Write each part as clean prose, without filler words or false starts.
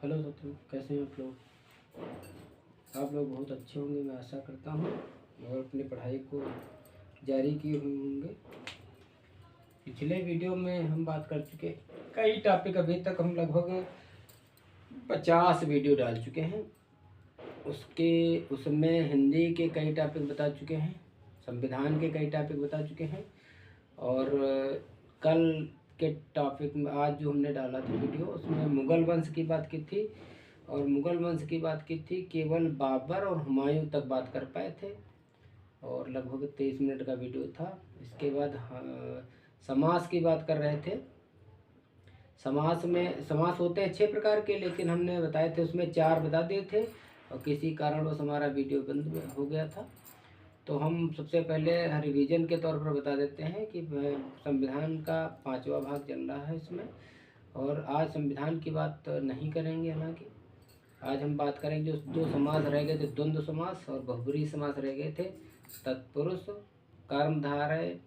Hello साथियों, कैसे हैं आप लोग। आप लोग बहुत अच्छे होंगे, मैं आशा करता हूँ, और अपनी पढ़ाई को जारी किए हुए होंगे। पिछले वीडियो में हम बात कर चुके कई टॉपिक, अभी तक हम लगभग 50 वीडियो डाल चुके हैं। उसमें हिंदी के कई टॉपिक बता चुके हैं, संविधान के कई टॉपिक बता चुके हैं, और कल के टॉपिक में आज जो हमने डाला था वीडियो, उसमें मुग़ल वंश की बात की थी। और मुग़ल वंश की बात की थी, केवल बाबर और हुमायूं तक बात कर पाए थे, और लगभग 23 मिनट का वीडियो था। इसके बाद समास की बात कर रहे थे। समास होते हैं 6 प्रकार के, लेकिन हमने बताए थे उसमें 4 बता दिए थे, और किसी कारणवश हमारा वीडियो बंद हो गया था। तो हम सबसे पहले रिवीजन के तौर पर बता देते हैं कि संविधान का 5वां भाग चल रहा है इसमें, और आज संविधान की बात नहीं करेंगे। हालांकि आज हम बात करेंगे, जो 2 समास रह गए थे, द्वंद्व समास और बहुब्रीहि समास रह गए थे। तत्पुरुष, कर्मधारय,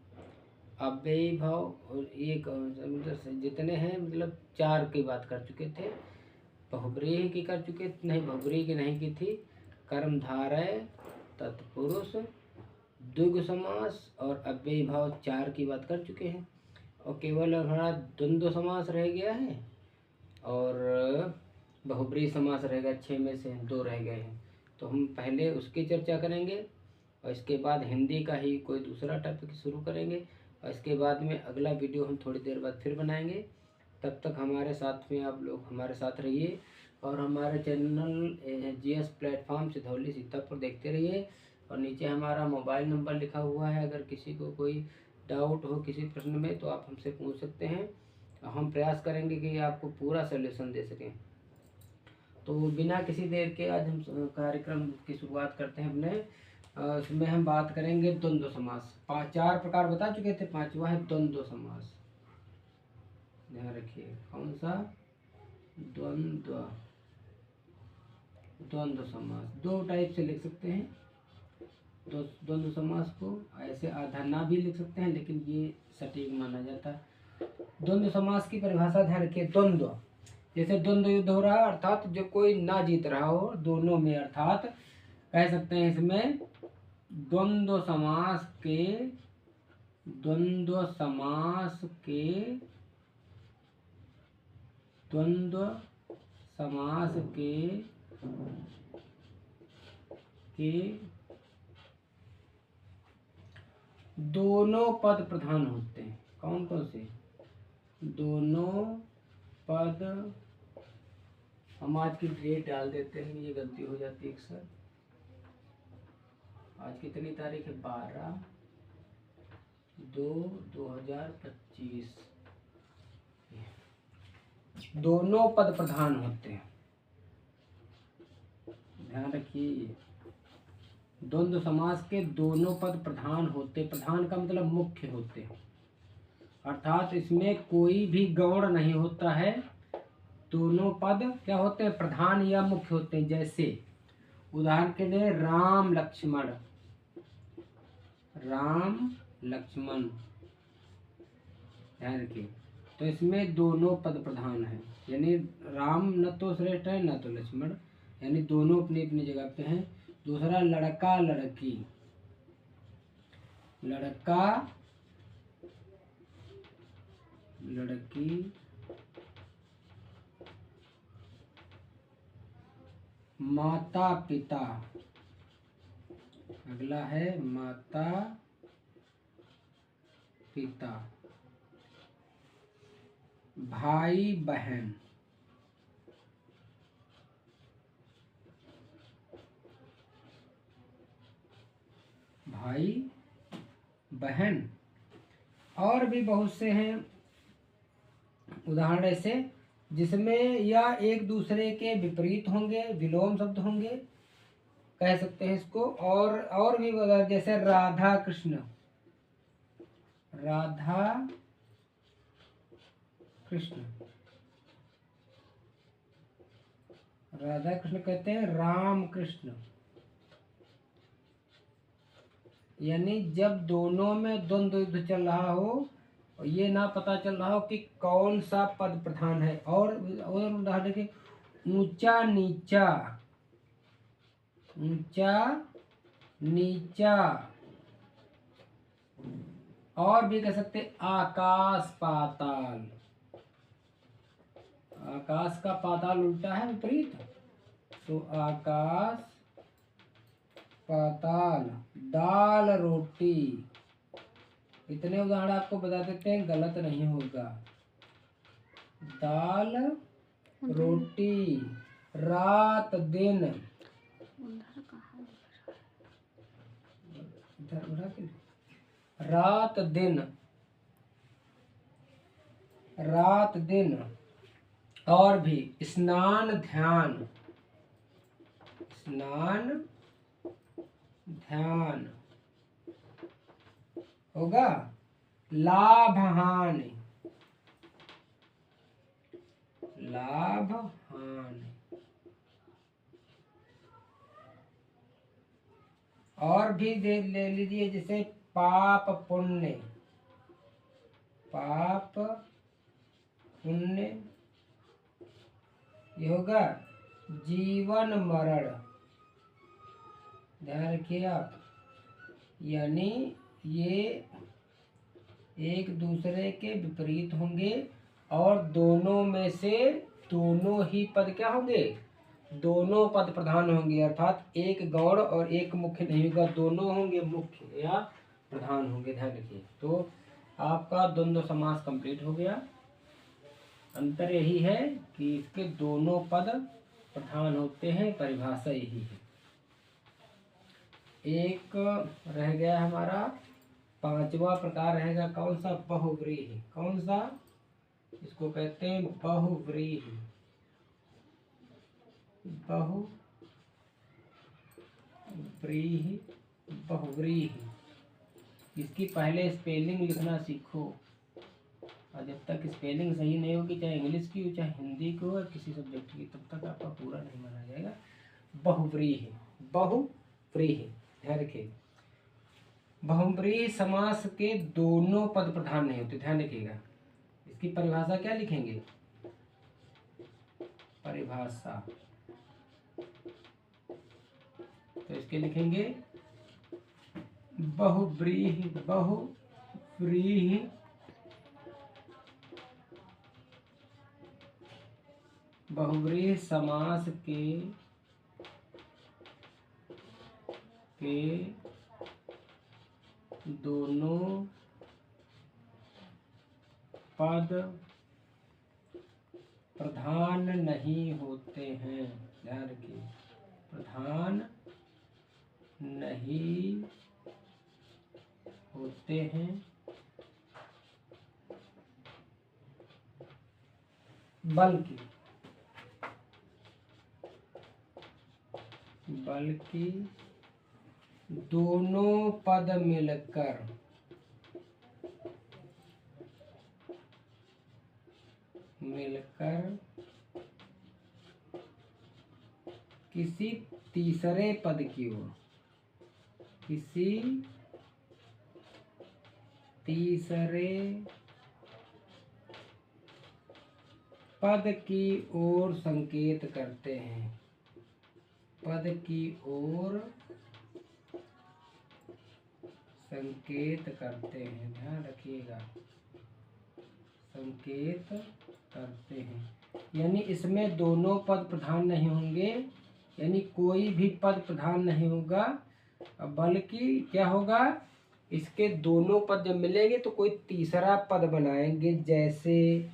अव्ययीभाव, और एक जितने हैं, मतलब 4 की बात कर चुके थे। बहुब्रीहि की कर चुके नहीं, बहुब्रीहि की नहीं की थी। कर्मधारय, तत्पुरुष, द्विगु समास और अव्ययीभाव 4 की बात कर चुके हैं, और केवल हमारा द्वंद्व समास रह गया है, और बहुब्रीहि समास रह गया। 6 में से 2 रह गए हैं, तो हम पहले उसकी चर्चा करेंगे, और इसके बाद हिंदी का ही कोई दूसरा टॉपिक शुरू करेंगे, और इसके बाद में अगला वीडियो हम थोड़ी देर बाद फिर बनाएंगे। तब तक हमारे साथ में आप लोग हमारे साथ रहिए, और हमारे channel GS platform Sidhauli Sitapur देखते रहिए। और नीचे हमारा मोबाइल नंबर लिखा हुआ है, अगर किसी को कोई डाउट हो किसी प्रश्न में तो आप हमसे पूछ सकते हैं। हम प्रयास करेंगे कि आपको पूरा सलूशन दे सकें। तो बिना किसी देर के आज हम कार्यक्रम की शुरुआत करते हैं अपने। उसमें हम बात करेंगे द्वंद्व समास। 4 प्रकार बता चुके थे, 5वां है द्वंद्व समास। ध्यान रखिए, कौन सा? द्वंद्व समास 2 टाइप से लिख सकते हैं। तो द्वंद्व समास को ऐसे आधा ना भी लिख सकते हैं, लेकिन ये सटीक माना जाता है। द्वंद्व समास की परिभाषा ध्यान रखिए। द्वंद्व, जैसे द्वंद्व युद्ध हो रहा है, अर्थात जो कोई ना जीत रहा हो दोनों में, अर्थात कह सकते हैं इसमें द्वंद्व समास के दोनों पद प्रधान होते हैं। कौन कौन से? दोनों पद। हम आज की डेट डाल देते हैं, ये गलती हो जाती है अक्सर। आज कितनी तारीख है? 12/2/2025। दोनों पद प्रधान होते हैं, ध्यान रखिए। द्वंद्व समास के दोनों पद प्रधान होते, प्रधान का मतलब मुख्य होते हैं, अर्थात इसमें कोई भी गौण नहीं होता है। दोनों पद क्या होते हैं? प्रधान या मुख्य होते हैं। जैसे उदाहरण के लिए राम लक्ष्मण, ध्यान रखिए। तो इसमें दोनों पद प्रधान हैं, यानी राम न तो श्रेष्ठ है न तो लक्ष्मण, यानी दोनों अपनी अपनी जगह पे हैं। दूसरा लड़का लड़की, माता पिता, अगला है माता पिता। भाई बहन, और भी बहुत से हैं उदाहरण ऐसे, जिसमें या एक दूसरे के विपरीत होंगे, विलोम शब्द होंगे, कह सकते हैं इसको। और भी जैसे राधा कृष्ण कहते हैं राम कृष्ण, यानी जब दोनों में द्वंद्व युद्ध चल रहा हो, ये ना पता चल रहा हो कि कौन सा पद प्रधान है। और उदाहरण देखिए, ऊंचा नीचा, ऊंचा नीचा। और भी कह सकते आकाश पाताल। आकाश का पाताल उल्टा है, विपरीत, तो आकाश पाताल। दाल रोटी। इतने उदाहरण आपको बता देते हैं, गलत नहीं होगा। दाल रोटी। रात दिन। इधर उड़ा के रात दिन, रात दिन। और भी स्नान ध्यान, स्नान ध्यान होगा। लाभ हानि, लाभ हानि। और भी ले लीजिए, जैसे पाप पुण्य, पाप पुण्य। ये होगा जीवन मरण। ध्यान रखिए आप, यानी ये एक दूसरे के विपरीत होंगे और दोनों में से दोनों ही पद क्या होंगे, दोनों पद प्रधान होंगे। अर्थात एक गौण और एक मुख्य नहीं होगा, दोनों होंगे मुख्य या प्रधान होंगे। ध्यान रखिए। तो आपका द्वंद्व समास कंप्लीट हो गया। अंतर यही है कि इसके दोनों पद प्रधान होते हैं, परिभाषा यही है। एक रह गया हमारा, पांचवा प्रकार रहेगा कौन सा, बहुव्रीहि। कौन सा, इसको कहते हैं बहुव्रीहि। बहुव्रीहि, बहुव्रीहि। इसकी पहले स्पेलिंग लिखना सीखो, और जब तक स्पेलिंग सही नहीं होगी, चाहे इंग्लिश की हो चाहे हिंदी की हो या किसी सब्जेक्ट की, तब तक आपका पूरा नहीं माना जाएगा। बहुव्रीहि, बहुव्रीहि। ध्यान रखिए, बहुव्रीहि समास के दोनों पद प्रधान नहीं होते। ध्यान रखिएगा। इसकी परिभाषा क्या लिखेंगे, परिभाषा, तो इसके लिखेंगे बहुव्रीहि, बहुव्रीहि बहुव्रीहि समास के दोनों पद प्रधान नहीं होते हैं। ध्यान रखिए, प्रधान नहीं होते हैं, बल्कि दोनों पद मिलकर किसी तीसरे पद की ओर, किसी तीसरे पद की ओर संकेत करते हैं, पद की ओर संकेत करते हैं। ध्यान रखिएगा, संकेत करते हैं, यानी इसमें दोनों पद प्रधान नहीं होंगे, यानी कोई भी पद प्रधान नहीं होगा, बल्कि क्या होगा, इसके दोनों पद जब मिलेंगे तो कोई तीसरा पद बनाएंगे। जैसे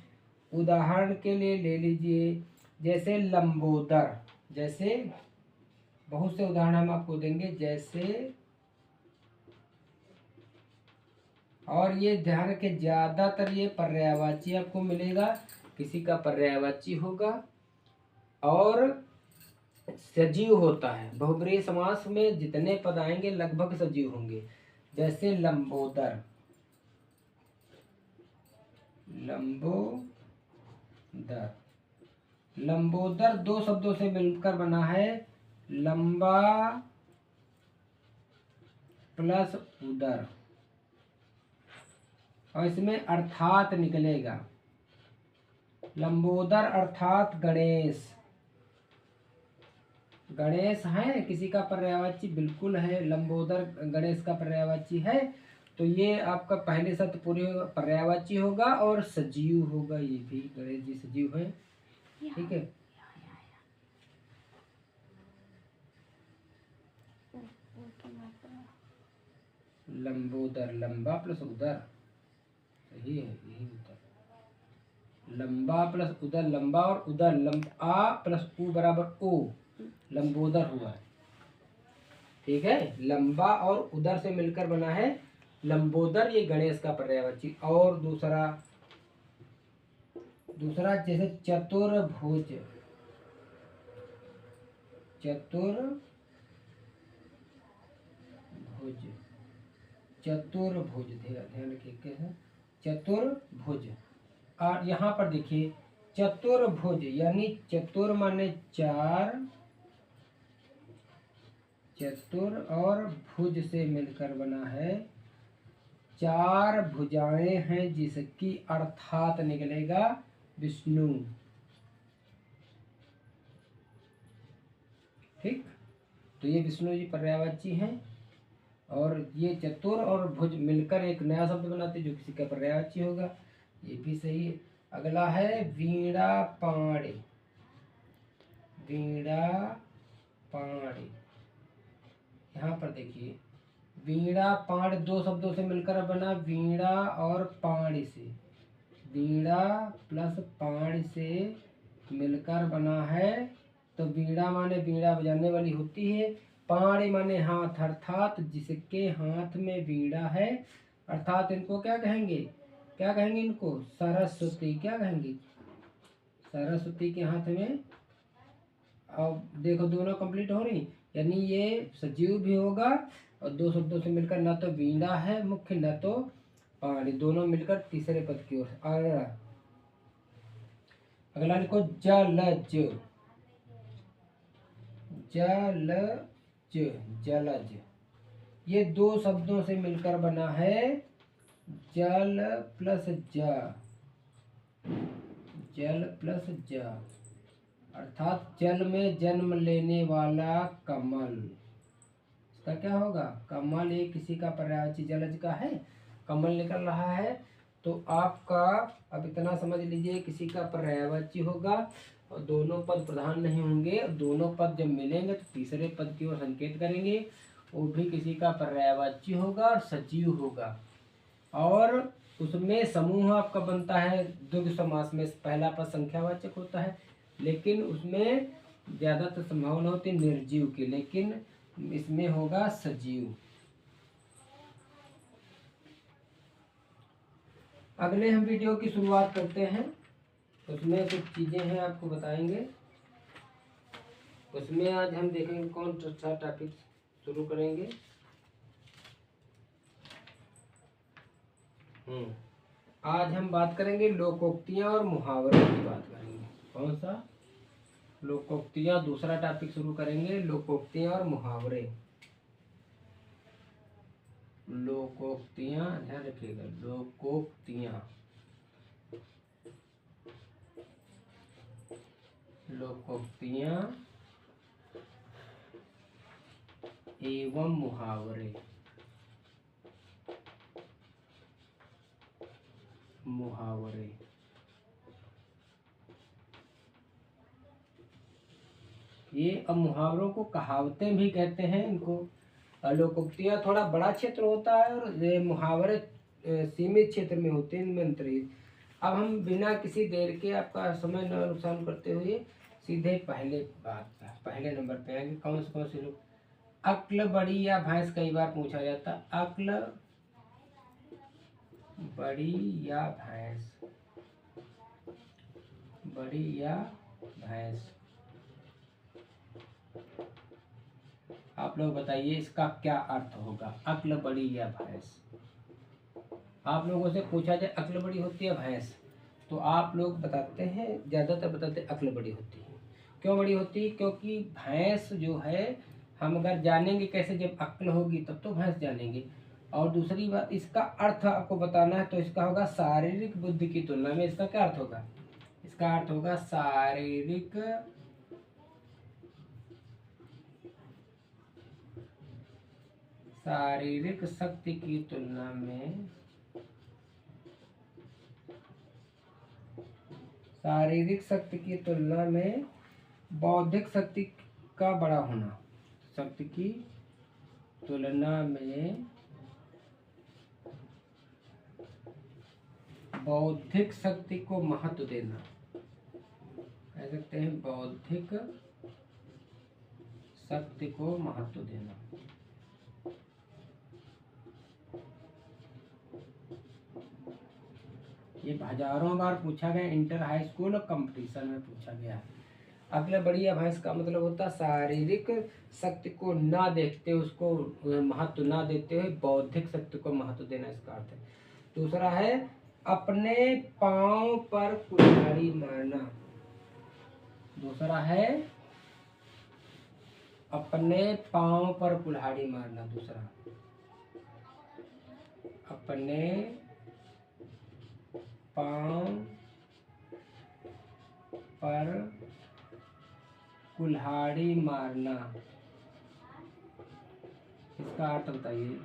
उदाहरण के लिए ले लीजिए, जैसे लंबोदर, जैसे बहुत से उदाहरण हम आपको देंगे, जैसे, और ये ध्यान रखें ज्यादातर ये पर्यायवाची आपको मिलेगा, किसी का पर्यायवाची होगा और सजीव होता है। बहुब्रीहि समास में जितने पद आएंगे लगभग सजीव होंगे। जैसे लंबोदर, लंबोदर, लंबोदर दो शब्दों से मिलकर बना है, लंबा प्लस उदर, और इसमें अर्थात निकलेगा, लंबोदर अर्थात गणेश, गणेश है किसी का पर्यायवाची, बिल्कुल है, लंबोदर गणेश का पर्यायवाची है। तो ये आपका पहले शब्द पूरे पर्यायवाची होगा और सजीव होगा, ये भी गणेश जी सजीव है। ठीक है, लंबोदर, लंबा प्लस उदर, सही है, यही होता है। लंबा प्लस उदर, लंबा और उदर, आ प्लस उ बराबर ओ, लंबोदर हुआ है। ठीक है, लंबा और उदर से मिलकर बना है लंबोदर, ये गणेश का पर्यायवाची। और दूसरा जैसे चतुर्भुज, चतुर्भुज, चतुर्भुज, ध्यान रखिए कैसे, चतुर्भुज। और यहाँ पर देखिए चतुर्भुज यानी चतुर माने चार, चतुर और भुज से मिलकर बना है, चार भुजाएं हैं जिसकी, अर्थात निकलेगा विष्णु। ठीक, तो ये विष्णु जी पर्यायवाची हैं। और ये चतुर और भुज मिलकर एक नया शब्द बनाते जो किसी का पर्यायवाची होगा, ये भी सही है। अगला है वीणा पाणी, वीणा पाणी। यहाँ पर देखिए वीणा पाण दो शब्दों से मिलकर बना, वीणा और पाणी से, वीणा प्लस पाणी से मिलकर बना है। तो वीणा माने वीणा बजाने वाली होती है, पाणी माने हाथ, अर्थात जिसके हाथ में वीणा है, अर्थात इनको क्या कहेंगे, क्या कहेंगे इनको, सरस्वती। क्या कहेंगे, सरस्वती के हाथ में। अब देखो दोनों कंप्लीट हो रही, यानी ये सजीव भी होगा और दो शब्दों से मिलकर, ना तो वीणा है मुख्य, ना तो पाणी, दोनों मिलकर तीसरे पद की ओर। अगला लिखो जलज, जलज, जलज। ये दो शब्दों से मिलकर बना है, जल प्लस जा, जल प्लस जा, अर्थात जल में जन्म लेने वाला कमल। इसका क्या होगा, कमल, ये किसी का पर्यायवाची जलज का है, कमल निकल रहा है। तो आपका अब इतना समझ लीजिए, किसी का पर्यायवाची होगा और दोनों पद प्रधान नहीं होंगे, दोनों पद जब मिलेंगे तो तीसरे पद की ओर संकेत करेंगे, वो भी किसी का पर्यायवाची होगा और सजीव होगा। और उसमें समूह आपका बनता है द्विगु समास में, पहला पद संख्यावाचक होता है, लेकिन उसमें ज़्यादातर संभावना होती है निर्जीव की, लेकिन इसमें होगा सजीव। अगले हम वीडियो की शुरुआत करते हैं, उसमें कुछ चीज़ें हैं आपको बताएंगे। उसमें आज हम देखेंगे कौन सा टॉपिक शुरू करेंगे। आज हम बात करेंगे लोकोक्तियाँ और मुहावरों की बात करेंगे। कौन सा, लोकोक्तियाँ, दूसरा टॉपिक शुरू करेंगे, लोकोक्तियाँ और मुहावरे। लोकोक्तियाँ, ध्यान रखिएगा, लोकोक्तियाँ, लोकोक्तियाँ एवं मुहावरे। मुहावरे, ये अब मुहावरों को कहावतें भी कहते हैं इनको। लोकोक्तियाँ थोड़ा बड़ा क्षेत्र होता है और ये मुहावरे सीमित क्षेत्र में होते हैं, इनमें अंतर है। अब हम बिना किसी देर के, आपका समय न नुकसान करते हुए सीधे पहले पहले नंबर पे आएंगे। कौन से लोग, अक्ल बड़ी या भैंस, कई बार पूछा जाता, अक्ल बड़ी या भैंस, बड़ी या भैंस, आप लोग बताइए इसका क्या अर्थ होगा, अक्ल बड़ी या भैंस। आप लोगों से पूछा जाए अक्ल बड़ी होती है भैंस, तो आप लोग बताते हैं, ज़्यादातर बताते हैं अक्ल बड़ी होती है। क्यों बड़ी होती है, क्योंकि भैंस जो है, हम अगर जानेंगे कैसे, जब अक्ल होगी तब तो भैंस जानेंगे। और दूसरी बात, इसका अर्थ आपको बताना है, तो इसका होगा शारीरिक बुद्धि की तुलना में। इसका क्या अर्थ होगा, इसका अर्थ होगा शारीरिक शारीरिक शक्ति की तुलना में बौद्धिक शक्ति का बड़ा होना। शक्ति की तुलना में बौद्धिक शक्ति को महत्व देना, कह सकते हैं बौद्धिक शक्ति को महत्व देना। ये हजारों बार पूछा गया, इंटर हाई स्कूल और कंपटीशन में पूछा गया है। अगला बढ़िया भाई, इसका मतलब होता है शारीरिक शक्ति को ना देखते, उसको महत्व ना देते हुए बौद्धिक शक्ति को महत्व देना, इसका अर्थ है। दूसरा है अपने पांव पर कुल्हाड़ी मारना। दूसरा है अपने पांव पर कुल्हाड़ी मारना। दूसरा अपने पांव पर कुल्हाड़ी मारना, इसका अर्थ बताइए।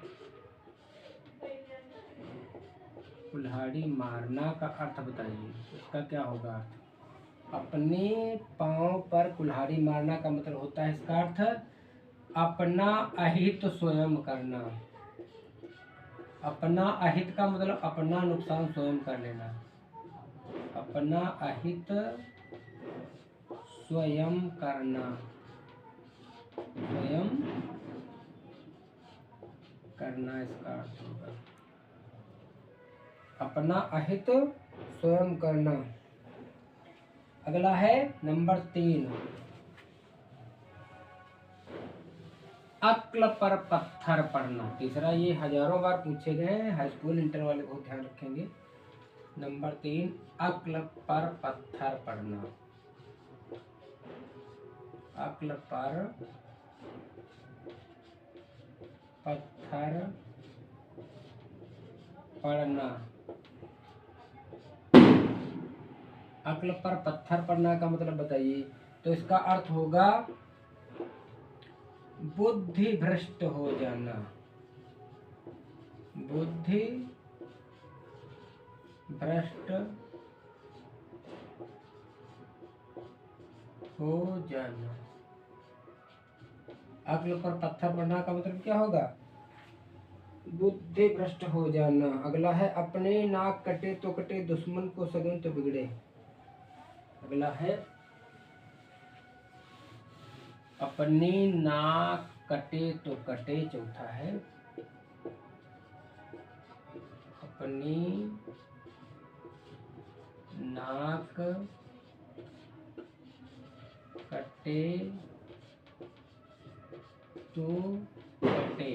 कुल्हाड़ी मारना का अर्थ बताइए, इसका क्या होगा अर्थ? अपने पांव पर कुल्हाड़ी मारना का मतलब होता है इसका अर्थ अपना अहित स्वयं करना। अपना अहित का मतलब अपना नुकसान स्वयं कर लेना। अपना अहित स्वयं करना, स्वयं करना इसका अर्थ होगा अपना अहित स्वयं करना। अगला है नंबर 3, अक्ल पर पत्थर पड़ना। तीसरा, ये हजारों बार पूछे गए हैं, हाई स्कूल इंटर वाले बहुत ध्यान रखेंगे। नंबर 3, अक्ल पर पत्थर पड़ना। अक्ल पर पत्थर पड़ना। अक्ल पर पत्थर पड़ना का मतलब बताइए। तो इसका अर्थ होगा बुद्धि भ्रष्ट हो जाना। बुद्धि भ्रष्ट हो जाना। अक्ल पर पत्थर पड़ना का मतलब क्या होगा? बुद्धि भ्रष्ट हो जाना। अगला है अपने नाक कटे तो कटे, दुश्मन को सगुन तो बिगड़े। अगला है अपनी नाक कटे तो कटे। चौथा है अपनी नाक कटे तो कटे,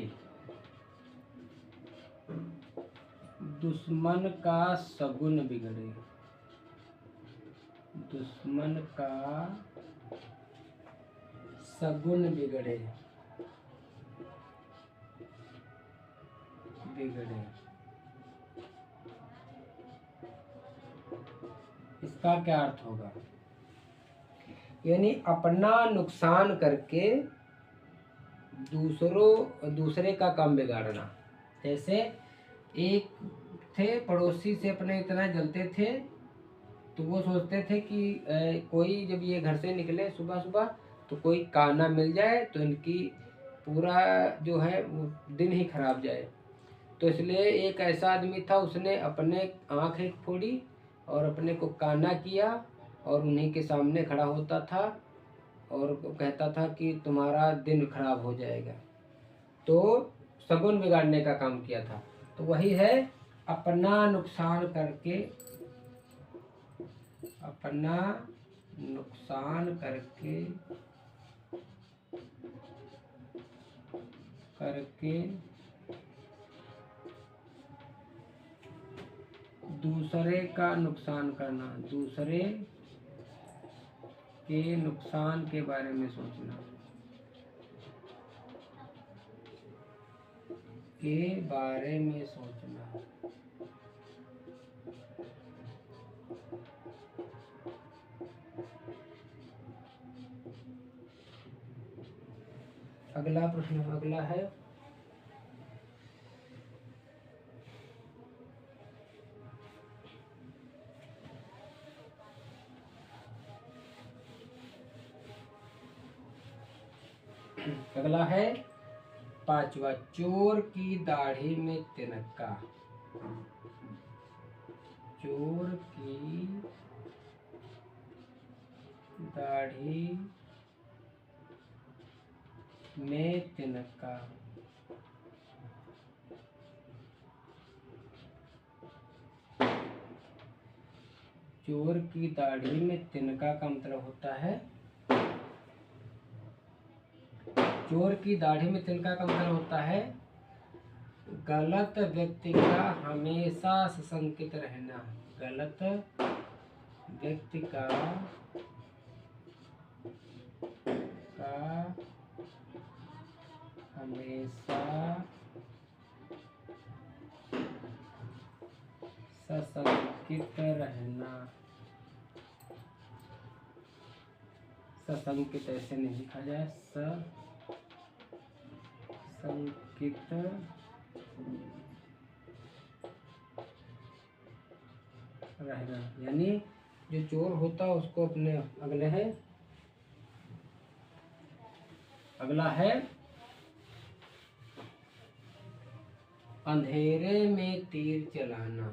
दुश्मन का सगुन बिगड़े। दुश्मन का सगुन बिगड़े। इसका क्या अर्थ होगा? यानी अपना नुकसान करके दूसरे का काम बिगाड़ना। जैसे एक थे पड़ोसी से अपने इतना जलते थे, तो वो सोचते थे कि कोई जब ये घर से निकले सुबह सुबह तो कोई काना मिल जाए तो इनकी पूरा जो है वो दिन ही खराब जाए। तो इसलिए एक ऐसा आदमी था, उसने अपने आँख एक फोड़ी और अपने को काना किया और उन्हीं के सामने खड़ा होता था और कहता था कि तुम्हारा दिन खराब हो जाएगा। तो सगुन बिगाड़ने का काम किया था। तो वही है अपना नुकसान करके, अपना नुकसान करके दूसरे का नुकसान करना। दूसरे के नुकसान के बारे में सोचना। के बारे में सोचना। अगला प्रश्न अगला है अगला है 5वां, चोर की दाढ़ी में तिनका। चोर की दाढ़ी में तिनका। चोर की दाढ़ी में तिनका का मतलब होता है, चोर की दाढ़ी में तिनका का मतलब होता है गलत व्यक्ति का हमेशा सशंकित रहना। गलत व्यक्ति का हमेशा सशंकित रहना। सशंकित ऐसे नहीं लिखा जाए, सशंकित रहना, यानी जो चोर होता है उसको अपने अगला है अंधेरे में तीर चलाना।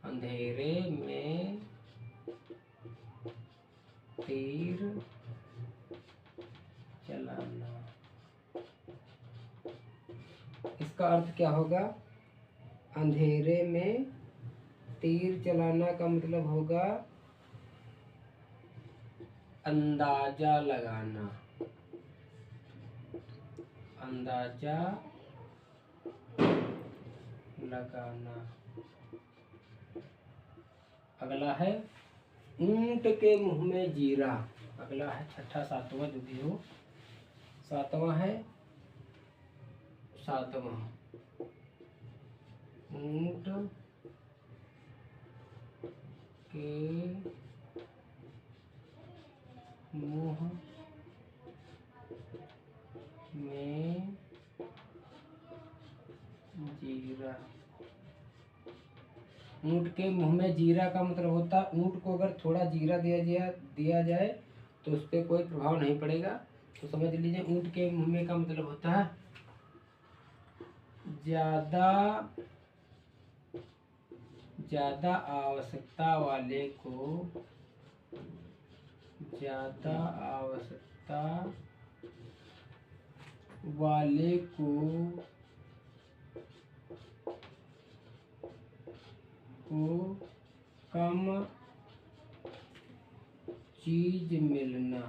अंधेरे में तीर चलाना, इसका अर्थ क्या होगा? अंधेरे में तीर चलाना का मतलब होगा अंदाजा लगाना। अंदाजा लगाना। अगला है ऊंट के मुंह में जीरा। अगला है छठा, सातवां जो भी हो, सातवां है, सातवां ऊंट के मुंह में जीरा। ऊंट के मुंह में जीरा का मतलब होता है ऊंट को अगर थोड़ा जीरा दिया जाए तो उस पर कोई प्रभाव नहीं पड़ेगा। तो समझ लीजिए ऊंट के मुंह में का मतलब होता है ज्यादा आवश्यकता वाले को, ज्यादा आवश्यकता वाले को कम चीज मिलना।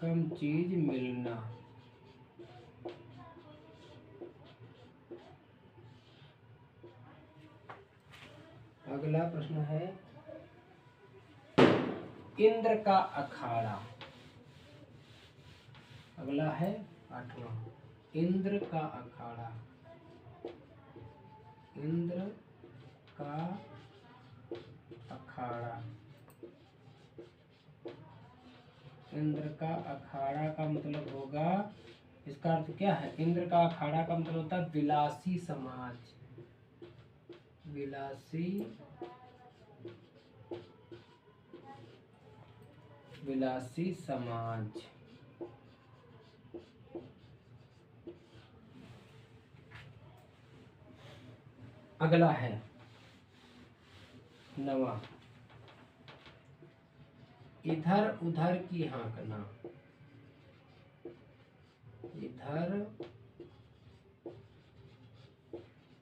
कम चीज मिलना। अगला प्रश्न है इंद्र का अखाड़ा। अगला है 8वां, इंद्र का अखाड़ा। इंद्र का अखाड़ा। इंद्र का अखाड़ा का मतलब होगा, इसका अर्थ क्या है? इंद्र का अखाड़ा का मतलब होता है विलासी समाज। विलासी समाज। अगला है 9वां, इधर उधर की हाँकना। इधर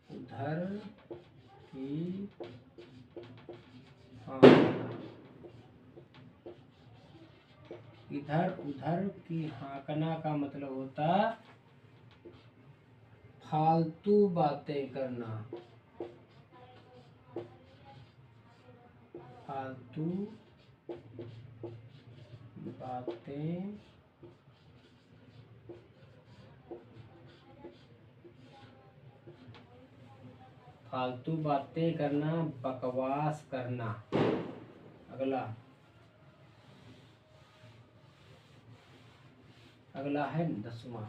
उधर की हाँकना। इधर उधर की हाँकना का मतलब होता फालतू बातें करना। फालतू बातें करना, बकवास करना। अगला है 10वां,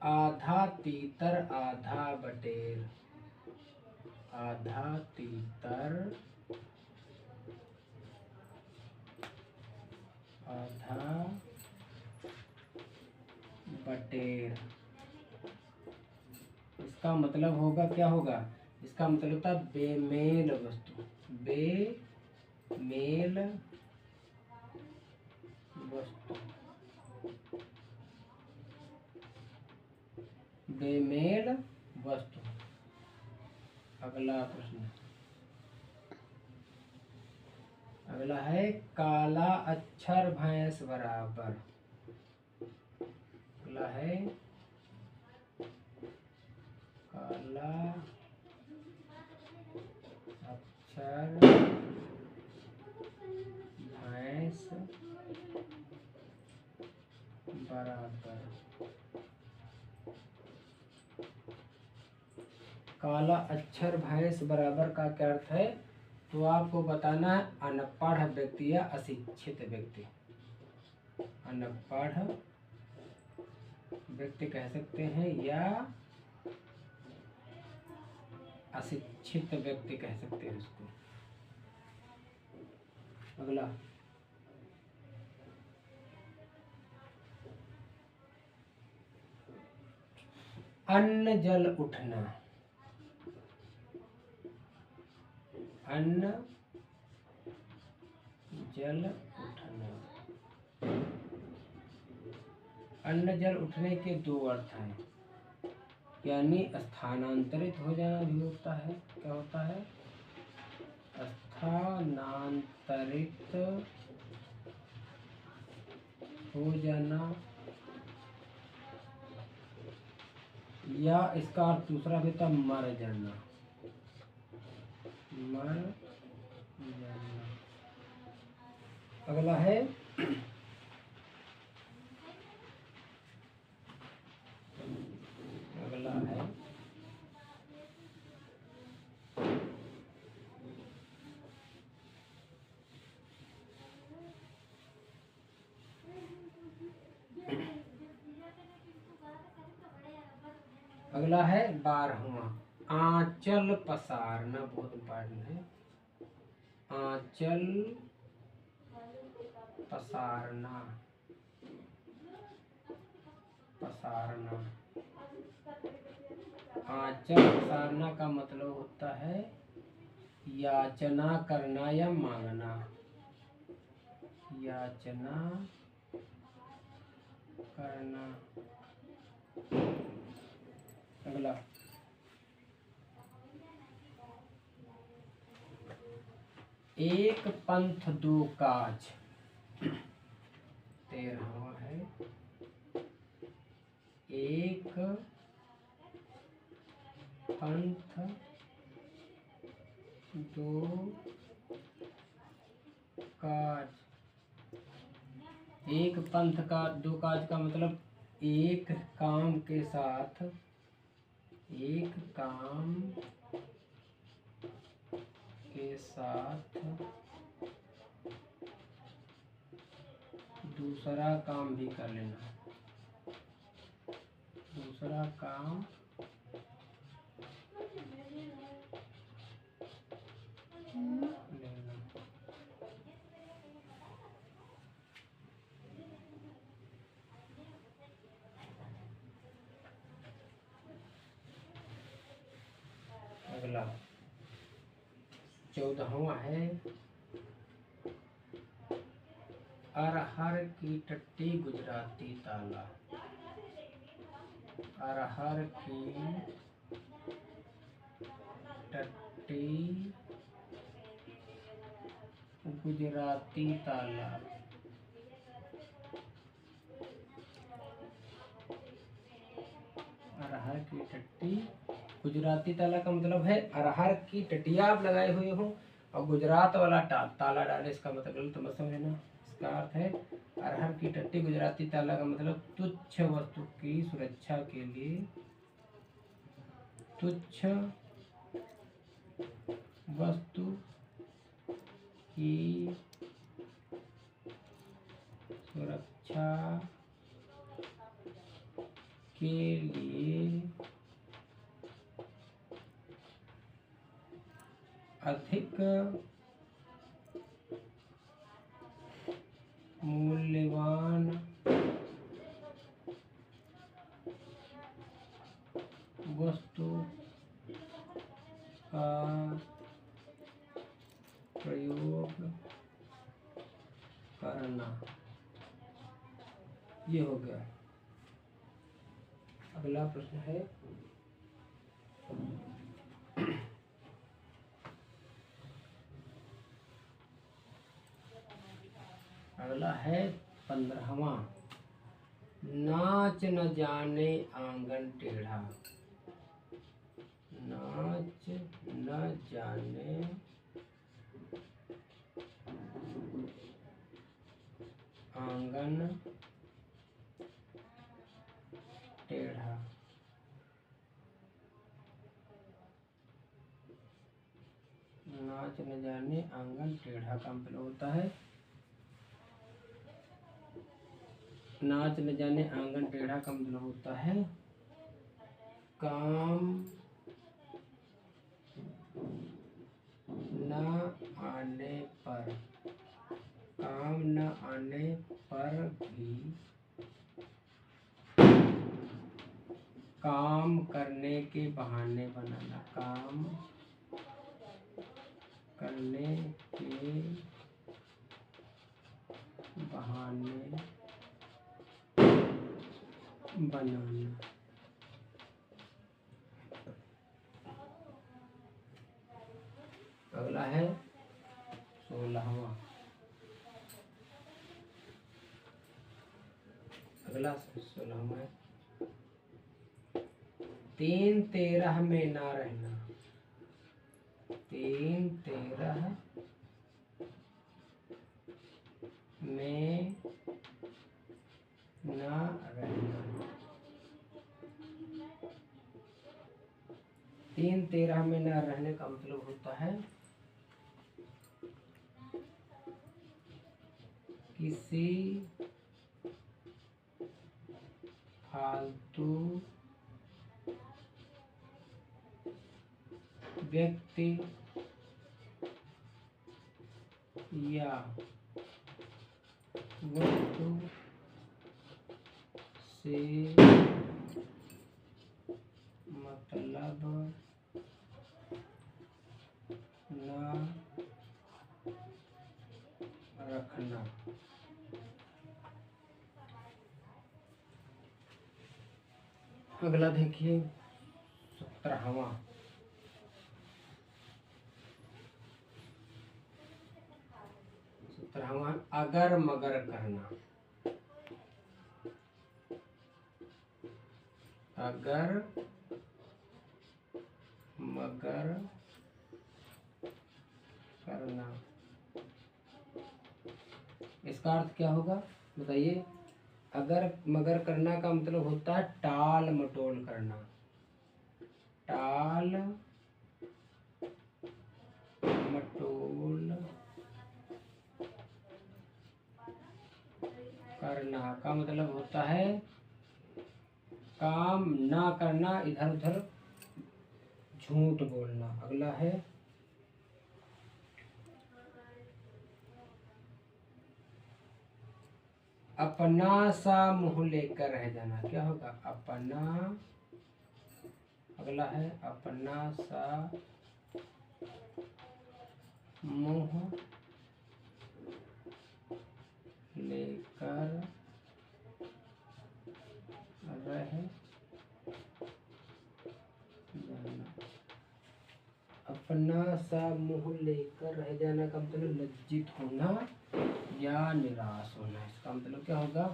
आधा तीतर आधा बटेर, आधा तीतर आधा बटेर। इसका मतलब होगा, क्या होगा? इसका मतलब था बेमेल वस्तु, बेमेल वस्तु, बेमेल वस्तु। अगला प्रश्न, अगला है काला अक्षर भैंस बराबर। अगला है काला अक्षर भैंस बराबर। काला अक्षर भैंस बराबर का क्या अर्थ है? तो आपको बताना है अनपढ़ व्यक्ति या अशिक्षित व्यक्ति। अनपढ़ व्यक्ति कह सकते हैं या अशिक्षित व्यक्ति कह सकते हैं उसको। अगला, अन्न जल उठना, अन्न जल उठना। अन्न जल उठने के दो अर्थ हैं, यानी स्थानांतरित हो जाना भी होता है। क्या होता है? स्थानांतरित हो जाना, या इसका अर्थ दूसरा भी था मर जाना, मर जाना। अगला है अगला है अगला है 12वां, आंचल पसारना। बहुत इम्पोर्टेंट है, आंचल पसारना, पसारना। आंचल पसारना का मतलब होता है याचना करना या मांगना, याचना करना। अगला, एक पंथ दो काज। 13वां है, एक पंथ दो काज। एक पंथ का दो काज का मतलब एक काम के साथ, एक काम के साथ दूसरा काम भी कर लेना, दूसरा काम लेना। अगला 14वां है, अरहर की टट्टी गुजराती ताला। अरहर की टट्टी गुजराती ताला। अरहर की टट्टी गुजराती ताला का मतलब है अरहर की टटिया आप लगाए हुए हो और गुजरात वाला ताला डाले, इसका मतलब तो मत समझना। इसका अर्थ है अरहर की टट्टी गुजराती ताला का मतलब तुच्छ वस्तु की सुरक्षा के लिए, तुच्छ वस्तु की सुरक्षा के लिए अधिक मूल्यवान वस्तु का प्रयोग करना। ये हो गया। अगला प्रश्न है अगला है 15वां। नाच न जाने आंगन टेढ़ा। नाच न जाने आंगन टेढ़ा। नाच न जाने आंगन टेढ़ा का मतलब होता है, नाच न जाने आंगन टेढ़ा का मतलब होता है काम न आने पर, काम न आने पर भी काम करने के बहाने बनाना। काम करने के बहाने बनाना। अगला है 16वां। अगला 16वां है 3 13 में ना रहना। 3 13 में ना रहना। 3 13 में ना रहने का मतलब होता है किसी फालतू व्यक्ति या वस्तु से मतलब न रखना। अगला देखिए 17वां। अगर मगर करना। अगर मगर करना, इसका अर्थ क्या होगा बताइए। अगर मगर करना का मतलब होता है टाल मटोल करना। टाल मटोल करना का मतलब होता है काम ना करना, इधर उधर झूठ बोलना। अगला है अपना सा मुंह लेकर रह जाना। क्या होगा अपना। अगला है अपना सा मुंह लेकर रह जाना। अपना सा मुंह लेकर रह जाना का मतलब लज्जित होना या निराश होना। इसका मतलब क्या होगा।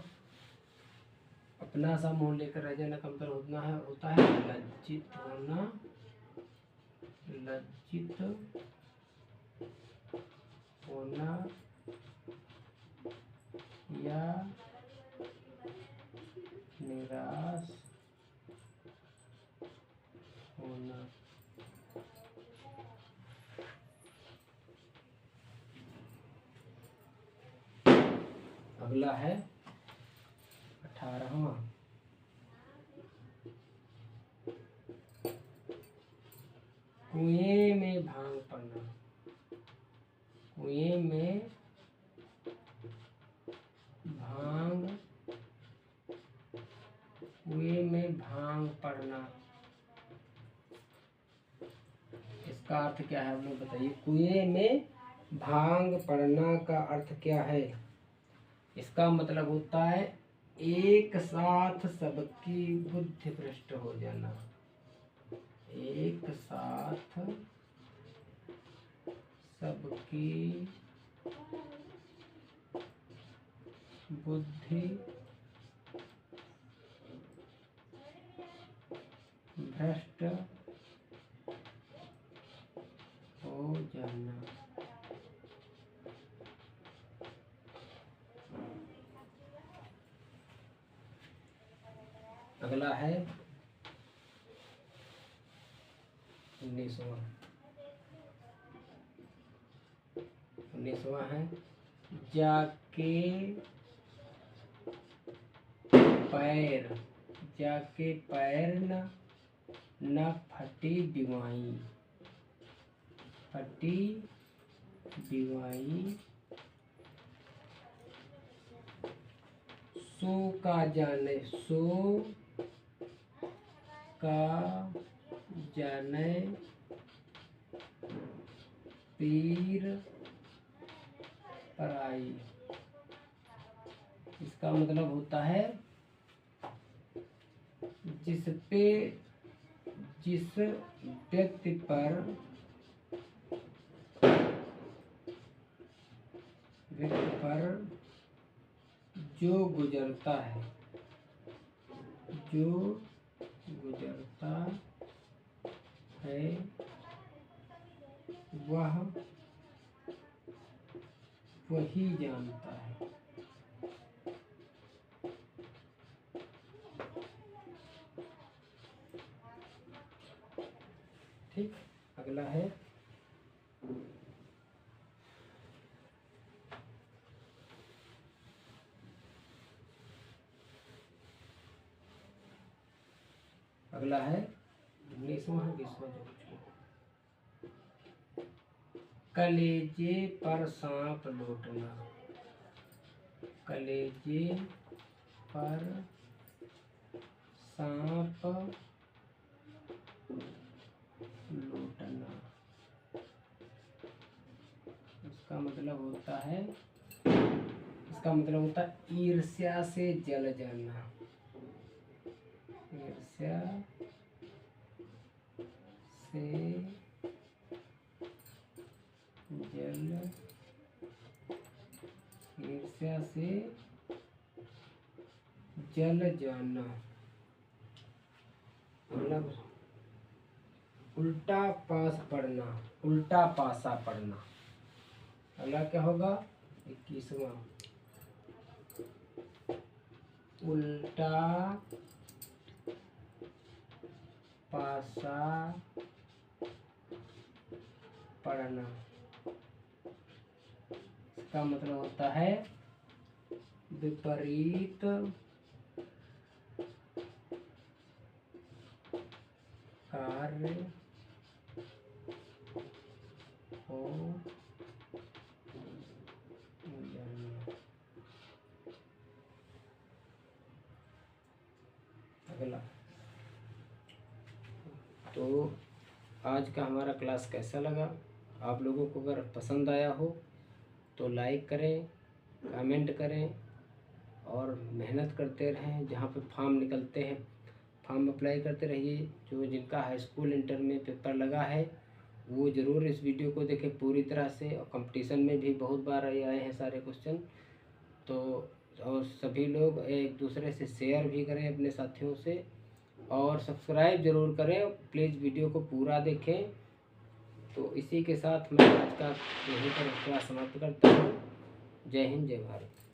अपना सा मुंह लेकर रह जाना का मतलब होता है लज्जित होना, लज्जित होना या निराश होना। अगला है 18वां। कुएं में भांग पड़ना, कुएं में भांग, कुएं में भांग पड़ना, इसका अर्थ क्या है आप लोग बताइए। कुएं में भांग पड़ना का अर्थ क्या है? इसका मतलब होता है एक साथ सबकी बुद्धि भ्रष्ट हो जाना, एक साथ सबकी बुद्धि भ्रष्ट हो जाना। अगला है 19वां है जाके पैर, जाके पैर न फटी दिवाई, फटी दिवाई सो का जाने, सो का जाने पीर पराई। इसका मतलब होता है जिस व्यक्ति पर जो गुजरता है, जो गुजरता है वह वही जानता है। ठीक, अगला है अगला है 19वां 20वां जो कलेजे पर सांप लौटना, कलेजे पर सांप लौटना। इसका मतलब होता है, इसका मतलब होता है ईर्ष्या से जल जाना, ईर्ष्या से जल, ईर्ष्या से जल जाना। मतलब उल्टा पास पड़ना, उल्टा पासा पड़ना। अगला क्या होगा 21वां उल्टा पासा पड़ना। इसका मतलब होता है विपरीत कार्य हो जाना। अगला, तो आज का हमारा क्लास कैसा लगा? आप लोगों को अगर पसंद आया हो तो लाइक करें, कमेंट करें और मेहनत करते रहें। जहाँ पे फॉर्म निकलते हैं फॉर्म अप्लाई करते रहिए। जो जिनका हाई स्कूल इंटर में पेपर लगा है वो ज़रूर इस वीडियो को देखें पूरी तरह से। और कंपटीशन में भी बहुत बार आए हैं सारे क्वेश्चन। तो और सभी लोग एक दूसरे से शेयर भी करें अपने साथियों से, और सब्सक्राइब ज़रूर करें। प्लीज़ वीडियो को पूरा देखें। तो इसी के साथ मैं आज का यहीं पर क्लास समाप्त करता हूँ। जय हिंद, जय भारत।